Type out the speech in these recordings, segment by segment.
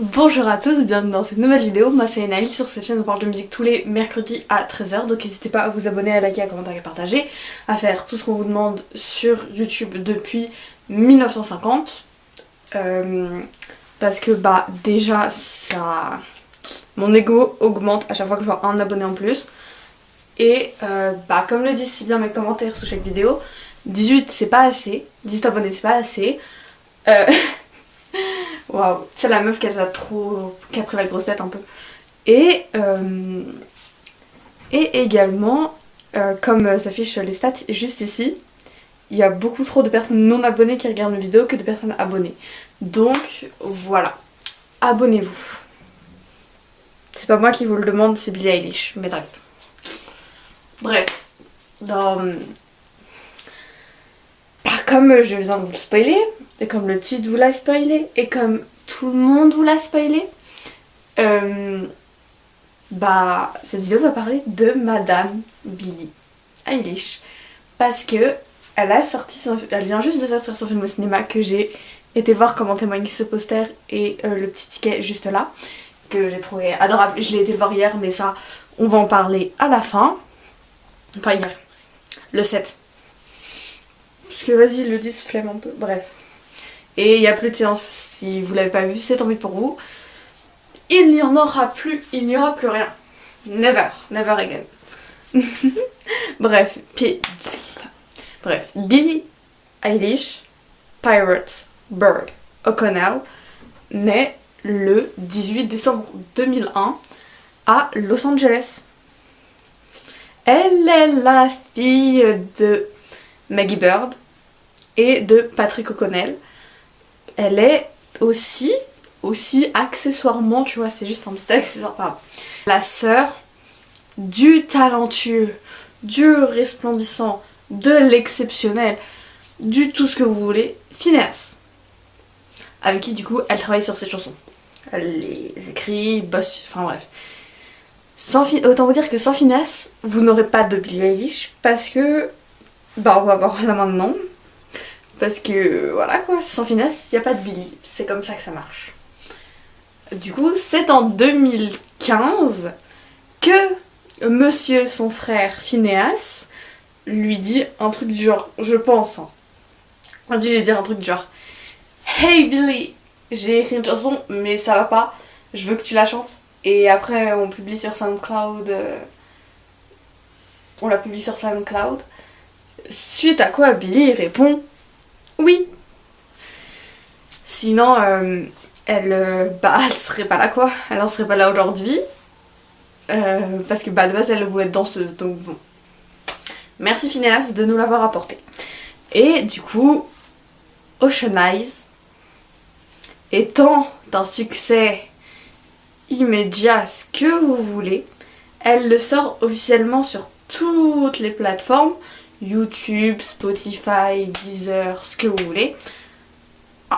Bonjour à tous, bienvenue dans cette nouvelle vidéo. Moi c'est Naïl, sur cette chaîne on parle de musique tous les mercredis à 13h. Donc n'hésitez pas à vous abonner, à liker, à commenter, à partager, à faire tout ce qu'on vous demande sur YouTube depuis 1950. Parce que déjà ça... mon ego augmente à chaque fois que je vois un abonné en plus. Et comme le disent si bien mes commentaires sous chaque vidéo, 18 c'est pas assez, 18 abonnés c'est pas assez. Waouh, c'est la meuf qui a pris la grosse tête un peu. Et également, comme s'affiche les stats juste ici, il y a beaucoup trop de personnes non abonnées qui regardent mes vidéos que de personnes abonnées. Donc voilà, abonnez-vous. C'est pas moi qui vous le demande, c'est Billie Eilish, mais t'inquiète. Bref, comme je viens de vous le spoiler, et comme le titre vous l'a spoilé, et comme tout le monde vous l'a spoilé, cette vidéo va parler de Madame Billie Eilish. Parce que elle vient juste de sortir son film au cinéma, que j'ai été voir comme en témoigne ce poster et le petit ticket juste là, que j'ai trouvé adorable. Je l'ai été le voir hier, mais ça, on va en parler à la fin. Enfin hier, le 7. Parce que vas-y, le 10, flemme un peu, bref. Et il n'y a plus de séance, si vous l'avez pas vu, c'est tant pis pour vous. Il n'y en aura plus, il n'y aura plus rien. Never again. Bref, Billie Eilish Pirates Bird O'Connell naît le 18 décembre 2001 à Los Angeles. Elle est la fille de Maggie Bird et de Patrick O'Connell. Elle est aussi accessoirement, tu vois, c'est juste un petit accessoire, la sœur du talentueux, du resplendissant, de l'exceptionnel, du tout ce que vous voulez, Finneas. Avec qui du coup elle travaille sur cette chanson. Elle les écrit, bosse, enfin bref. Autant vous dire que sans Finneas, vous n'aurez pas de Billie Eilish, parce que on va voir là maintenant. Parce que voilà quoi, sans Finneas, il n'y a pas de Billie. C'est comme ça que ça marche. Du coup, c'est en 2015 que monsieur, son frère Finneas, lui dit un truc du genre, je pense. On dit lui dire un truc du genre, hey Billie, j'ai écrit une chanson, mais ça va pas, je veux que tu la chantes. Et après, on publie sur SoundCloud. On la publie sur SoundCloud. Suite à quoi Billie répond oui. Sinon, elle serait pas là quoi. Elle en serait pas là aujourd'hui. Parce que de base elle voulait être danseuse. Donc bon. Merci Finneas de nous l'avoir apporté. Et du coup, Ocean Eyes étant un succès immédiat, ce que vous voulez, elle le sort officiellement sur toutes les plateformes. YouTube, Spotify, Deezer, ce que vous voulez,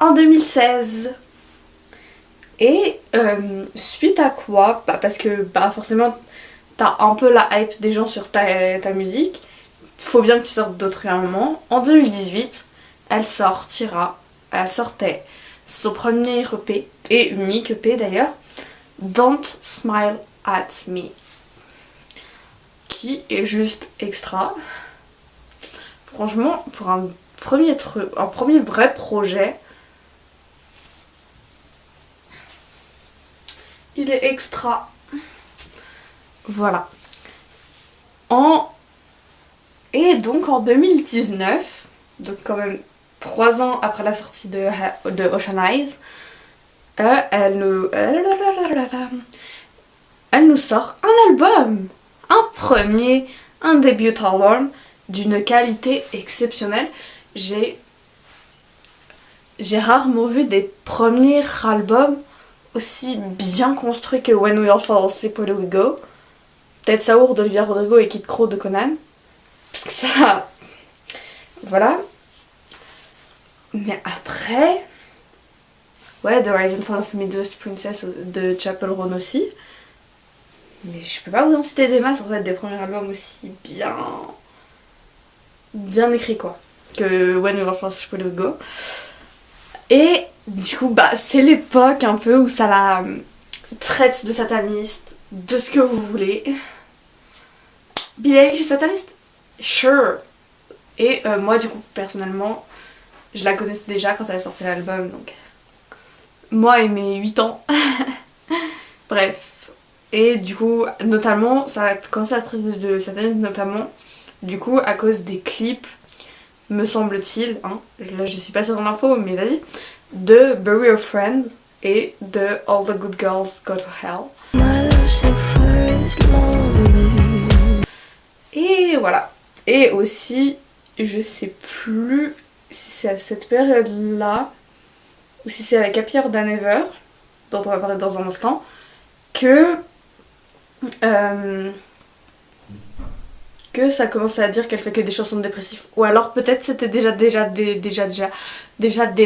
en 2016. Et suite à quoi, parce que forcément t'as un peu la hype des gens sur ta musique, faut bien que tu sortes d'autres à un moment. En 2018, elle sortait son premier EP, et unique EP d'ailleurs, Don't Smile at Me, qui est juste extra. Franchement, pour un premier vrai projet, il est extra. Voilà. Et donc en 2019, donc quand même 3 ans après la sortie de Ocean Eyes, elle nous sort un album, un début album d'une qualité exceptionnelle. J'ai rarement vu des premiers albums aussi bien construits que When We All Fall Asleep Where Do We Go, Ted Saour d'Olivia Rodrigo et Kid Crow de Conan, parce que ça, voilà. Mais après, The Rise and Fall of the Midwest Princess de Chapel Roan aussi. Mais je peux pas vous en citer des masses en fait, des premiers albums aussi bien écrits quoi, que When We Were First Go. Et Du coup, bah, c'est l'époque un peu où ça la traite de sataniste, de ce que vous voulez. Billie Eilish est sataniste? Sure. Et moi, du coup, personnellement, je la connaissais déjà quand elle a sorti l'album, donc... Moi et mes 8 ans. Bref. Et du coup, notamment, ça a commencé à traiter de satanisme, notamment, du coup, à cause des clips, me semble-t-il, hein, là je suis pas sûre de l'info, mais vas-y, de Bury Your Friend et de All the Good Girls Go to Hell. Et voilà. Et aussi, je sais plus si c'est à cette période-là, ou si c'est avec Happier Than Ever, dont on va parler dans un instant, que ça commençait à dire qu'elle fait que des chansons dépressives. Ou alors peut-être c'était déjà des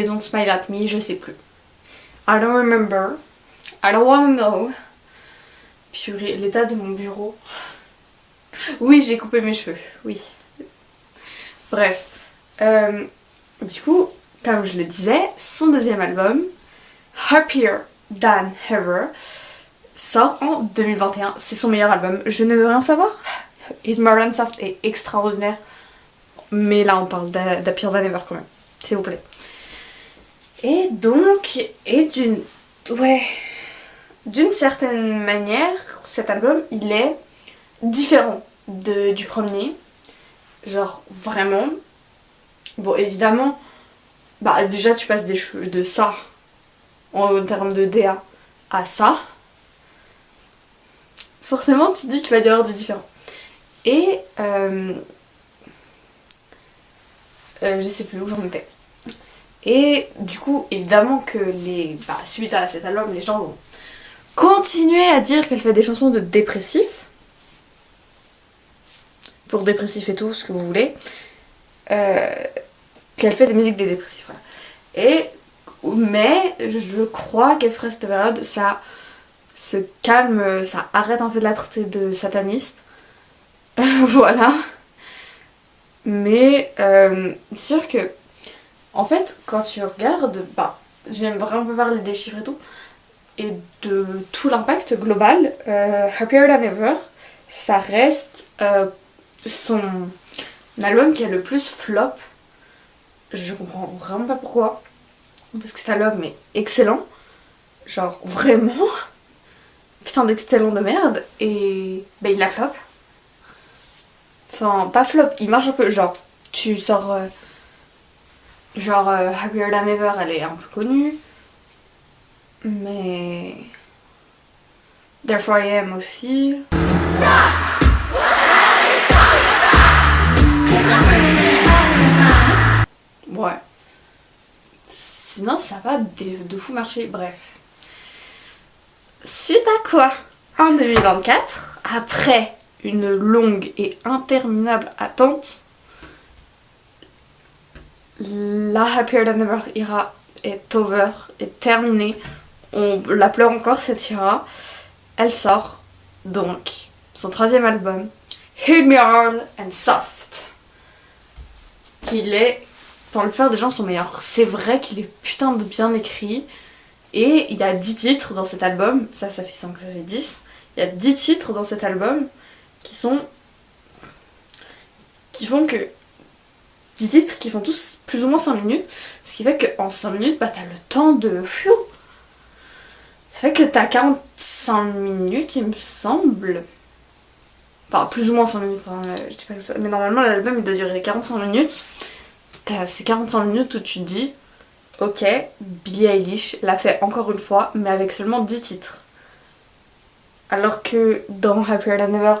Don't Smile at Me, je sais plus. I don't remember. I don't wanna know. Purée, l'état de mon bureau. Oui, j'ai coupé mes cheveux, oui. Bref. Du coup, comme je le disais, son deuxième album, Happier Than Ever, sort en 2021. C'est son meilleur album. Je ne veux rien savoir. It's Marlon Soft est extraordinaire. Mais là, on parle d'Happier Than Ever quand même. S'il vous plaît. Et donc, d'une certaine manière, cet album, il est différent du premier. Genre, vraiment. Bon, évidemment, bah déjà, tu passes des cheveux de ça, en termes de DA, à ça. Forcément, tu te dis qu'il va y avoir du différent. Et, je sais plus où j'en étais. Et du coup, évidemment que suite à cet album, les gens vont continuer à dire qu'elle fait des chansons de dépressifs. Pour dépressif et tout, ce que vous voulez. Qu'elle fait des musiques des dépressifs. Voilà. Mais je crois qu'après cette période, ça se calme, ça arrête un peu de la traiter de sataniste. Voilà. Mais c'est sûr que, en fait, quand tu regardes, j'aime vraiment parler des chiffres et tout, et de tout l'impact global, Happier Than Ever, ça reste son album qui a le plus flop. Je comprends vraiment pas pourquoi. Parce que cet album est excellent. Genre, vraiment. Putain d'excellent de merde. Et il la flop. Enfin, pas flop, il marche un peu. Genre, tu sors... Happier Than Ever, elle est un peu connue. Mais... Therefore I Am aussi. Stop! Ouais. Sinon, ça va de fou marcher. Bref. Suite à quoi, en 2024, après une longue et interminable attente, la Happier Than Ever era est over, est terminée. On la pleure encore cette era. Elle sort donc son troisième album, Hit Me Hard and Soft, qu'il est, pour la plupart des gens, son meilleur. C'est vrai qu'il est putain de bien écrit. Et il y a 10 titres dans cet album, ça fait 5, ça fait 10. Il y a 10 titres dans cet album qui font que 10 titres qui font tous plus ou moins 5 minutes. Ce qui fait qu'en 5 minutes, t'as le temps de... Ça fait que t'as 45 minutes, il me semble. Enfin, plus ou moins 5 minutes, hein, je dis pas tout ça. Mais normalement, l'album, il doit durer 45 minutes. T'as ces 45 minutes où tu te dis... Ok, Billie Eilish l'a fait encore une fois, mais avec seulement 10 titres. Alors que dans Happier Than Ever,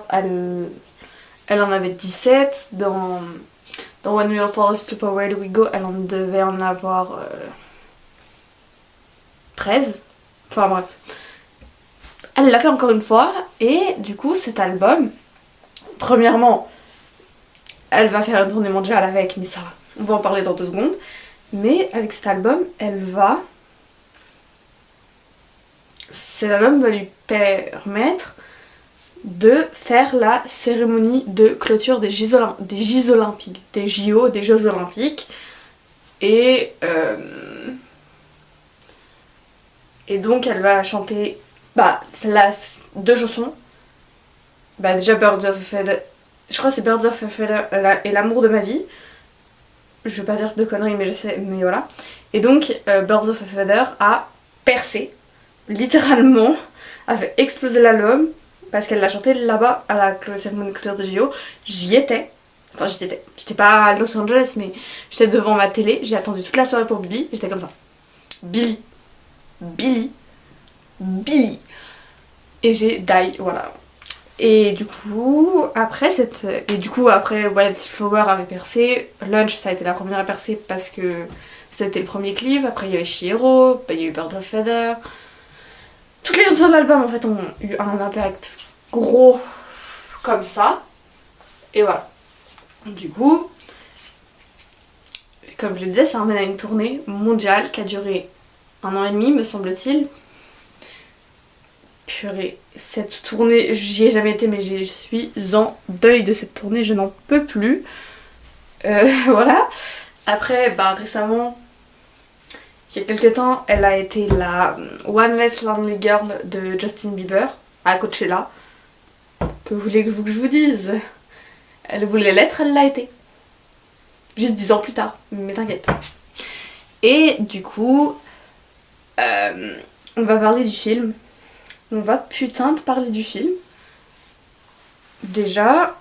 elle en avait 17. Dans When We All Fall Asleep, Where Do We Go, elle en devait en avoir 13. Enfin bref. Elle l'a fait encore une fois, et du coup, cet album, premièrement, elle va faire une tournée mondiale avec, mais ça, on va en parler dans 2 secondes. Mais avec cet album, cet album va lui permettre de faire la cérémonie de clôture des Jeux Olympiques. Des JO, des Jeux Olympiques. Et Et donc elle va chanter deux chansons. Bah déjà Birds of a Feather, je crois que c'est Birds of a Feather et l'amour de ma vie. Je veux pas dire de conneries mais je sais, mais voilà. Et donc Birds of a Feather a percé, littéralement, a fait exploser l'album parce qu'elle l'a chanté là-bas à la cérémonie de clôture de JO. J'y étais. Enfin j'étais pas à Los Angeles mais j'étais devant ma télé, j'ai attendu toute la soirée pour Billie, j'étais comme ça. Billie. Billie. Billie. Et j'ai die, voilà. Et du coup, après, Wildflower avait percé. Lunch, ça a été la première à percer parce que c'était le premier clip. Après, il y avait Chihiro, il y a eu Bird of Feather. Toutes les autres albums, en fait, ont eu un impact gros comme ça. Et voilà. Du coup, comme je le disais, ça amène à une tournée mondiale qui a duré 1 an et demi, me semble-t-il. Purée, cette tournée, j'y ai jamais été, mais je suis en deuil de cette tournée, je n'en peux plus. Voilà. Après, récemment, il y a quelques temps, elle a été la One Less Lonely Girl de Justin Bieber à Coachella. Que voulez-vous que je vous dise? Elle voulait l'être, elle l'a été. Juste 10 ans plus tard, mais t'inquiète. Et du coup, on va parler du film. On va putain de parler du film. Déjà,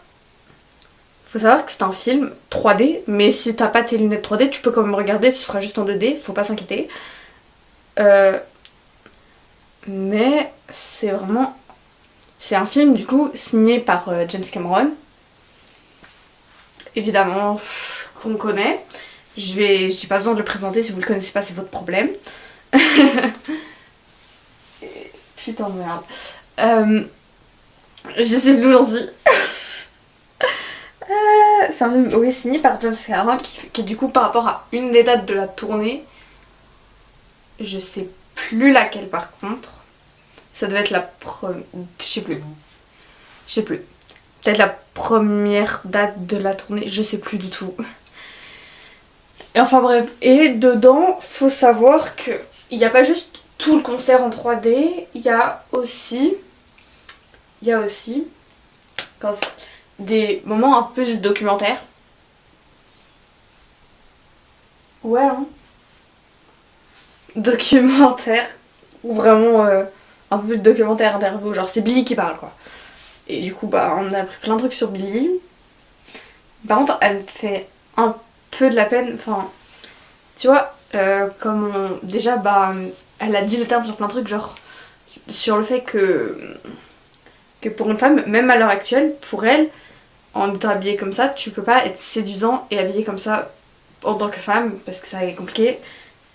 faut savoir que c'est un film 3D, mais si t'as pas tes lunettes 3D, tu peux quand même regarder, tu seras juste en 2D, faut pas s'inquiéter. Mais c'est vraiment... C'est un film du coup signé par James Cameron. Évidemment, qu'on connaît. J'ai pas besoin de le présenter, si vous le connaissez pas, c'est votre problème. Putain de merde. Je sais plus où j'en suis. C'est un film, oui, signé par James Cameron qui du coup par rapport à une des dates de la tournée, je sais plus laquelle par contre. Ça devait être la première. Je sais plus. Peut-être la première date de la tournée, je sais plus du tout. Et enfin bref. Et dedans, faut savoir que il n'y a pas juste tout le concert en 3D, il y a aussi des moments un peu juste documentaires. Ouais, hein. Documentaire. Ou vraiment un peu plus de documentaire interview. Genre c'est Billie qui parle quoi. Et du coup on a appris plein de trucs sur Billie. Par contre elle me fait un peu de la peine. Enfin tu vois déjà elle a dit le terme sur plein de trucs genre sur le fait que pour une femme, même à l'heure actuelle, pour elle, en étant habillée comme ça, tu peux pas être séduisant et habillée comme ça en tant que femme, parce que ça est compliqué.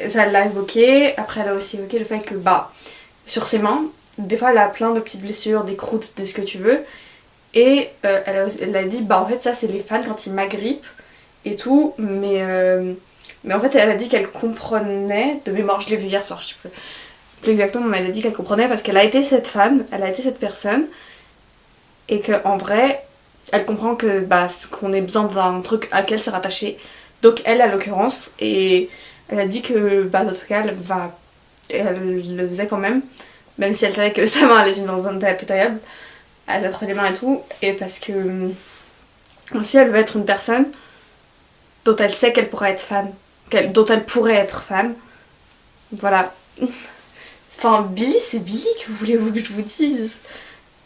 Ça, elle l'a évoqué. Après, elle a aussi évoqué le fait que, sur ses mains, des fois, elle a plein de petites blessures, des croûtes, des ce que tu veux. Et elle a dit, en fait, ça, c'est les fans quand ils m'agrippent et tout. Mais en fait, elle a dit qu'elle comprenait, de mémoire, je l'ai vu hier soir, je sais plus exactement, mais elle a dit qu'elle comprenait parce qu'elle a été cette fan, elle a été cette personne. Et qu'en vrai, elle comprend que qu'on ait besoin d'un truc à laquelle se rattacher. Donc elle, à l'occurrence, et elle a dit que dans tout cas, elle le faisait quand même si elle savait que sa main allait finir dans un état impitoyable. Elle a trouvé les mains et tout, et parce que aussi elle veut être une personne dont elle sait qu'elle pourra être fan, dont elle pourrait être fan. Voilà. Enfin, Billie, c'est Billie, que voulez-vous que je vous dise?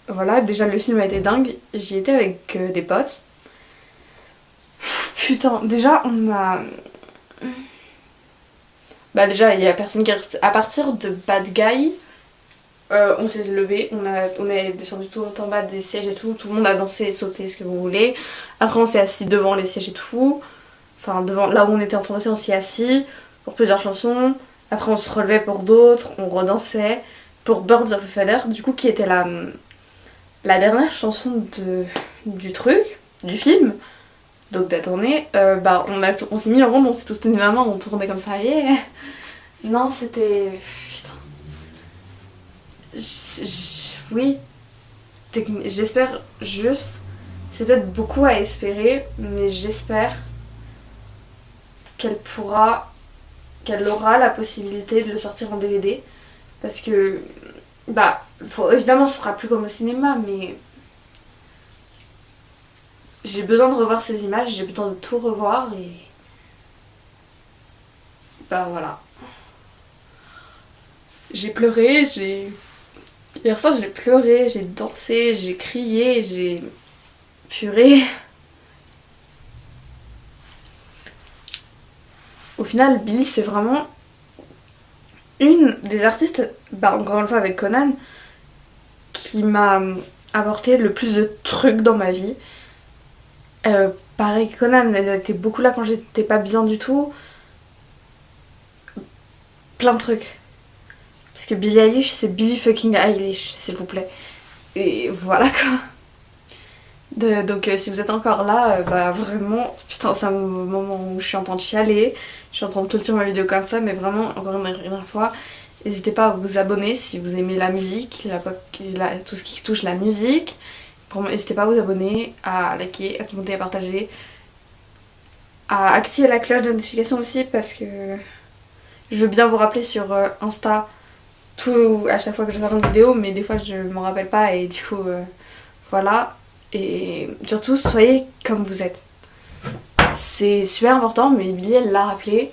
Voilà, déjà le film a été dingue, j'y étais avec des potes. Putain, déjà on a... déjà il y a personne qui reste... À partir de Bad Guy, on s'est levé, on est descendu tout en bas des sièges et tout le monde a dansé, sauté, ce que vous voulez. Après on s'est assis devant les sièges et tout. Enfin, devant là où on était en train de danser, on s'y est assis pour plusieurs chansons. Après on se relevait pour d'autres, on redansait. Pour Birds of a Feather, du coup, qui était la dernière chanson du film, donc de la tournée, on s'est mis en rond, on s'est tous tenu la main, on tournait comme ça, yeah. Non, c'était... Putain. Oui. J'espère juste... C'est peut-être beaucoup à espérer, mais j'espère qu'elle aura la possibilité de le sortir en DVD, Parce que, évidemment, ce sera plus comme au cinéma, mais j'ai besoin de revoir ces images, j'ai besoin de tout revoir et. Voilà. J'ai pleuré, Hier soir, j'ai pleuré, j'ai dansé, j'ai crié, j'ai. Purée. Au final, Billie, c'est vraiment une des artistes, encore une fois avec Conan, qui m'a apporté le plus de trucs dans ma vie. Pareil, Conan, elle était beaucoup là quand j'étais pas bien du tout. Plein de trucs. Parce que Billie Eilish, c'est Billie fucking Eilish, s'il vous plaît. Et voilà quoi. Donc si vous êtes encore là, vraiment, putain, c'est un moment où je suis en train de chialer. Je suis en train de clôturer ma vidéo comme ça, mais vraiment, encore une dernière fois, n'hésitez pas à vous abonner si vous aimez la musique, tout ce qui touche la musique. N'hésitez pas à vous abonner, à liker, à commenter, à partager, à activer la cloche de notification aussi parce que je veux bien vous rappeler sur Insta à chaque fois que je sors une vidéo, mais des fois je m'en rappelle pas et du coup voilà. Et surtout soyez comme vous êtes. C'est super important, mais Billie elle l'a rappelé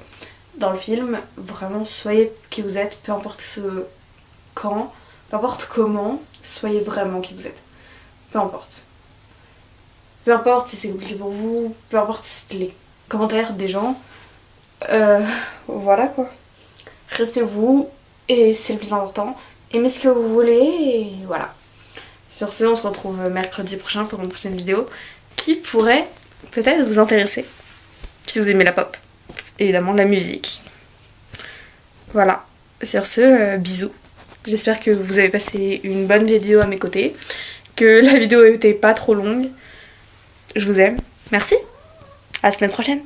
dans le film, vraiment soyez qui vous êtes, peu importe quand, peu importe comment, soyez vraiment qui vous êtes. Peu importe. Peu importe si c'est compliqué pour vous, peu importe si c'est les commentaires des gens. Voilà quoi. Restez vous et c'est le plus important. Aimez ce que vous voulez et voilà. Sur ce, on se retrouve mercredi prochain pour une prochaine vidéo qui pourrait peut-être vous intéresser si vous aimez la pop. Évidemment, la musique. Voilà. Sur ce, bisous. J'espère que vous avez passé une bonne vidéo à mes côtés, que la vidéo était pas trop longue. Je vous aime. Merci. À la semaine prochaine.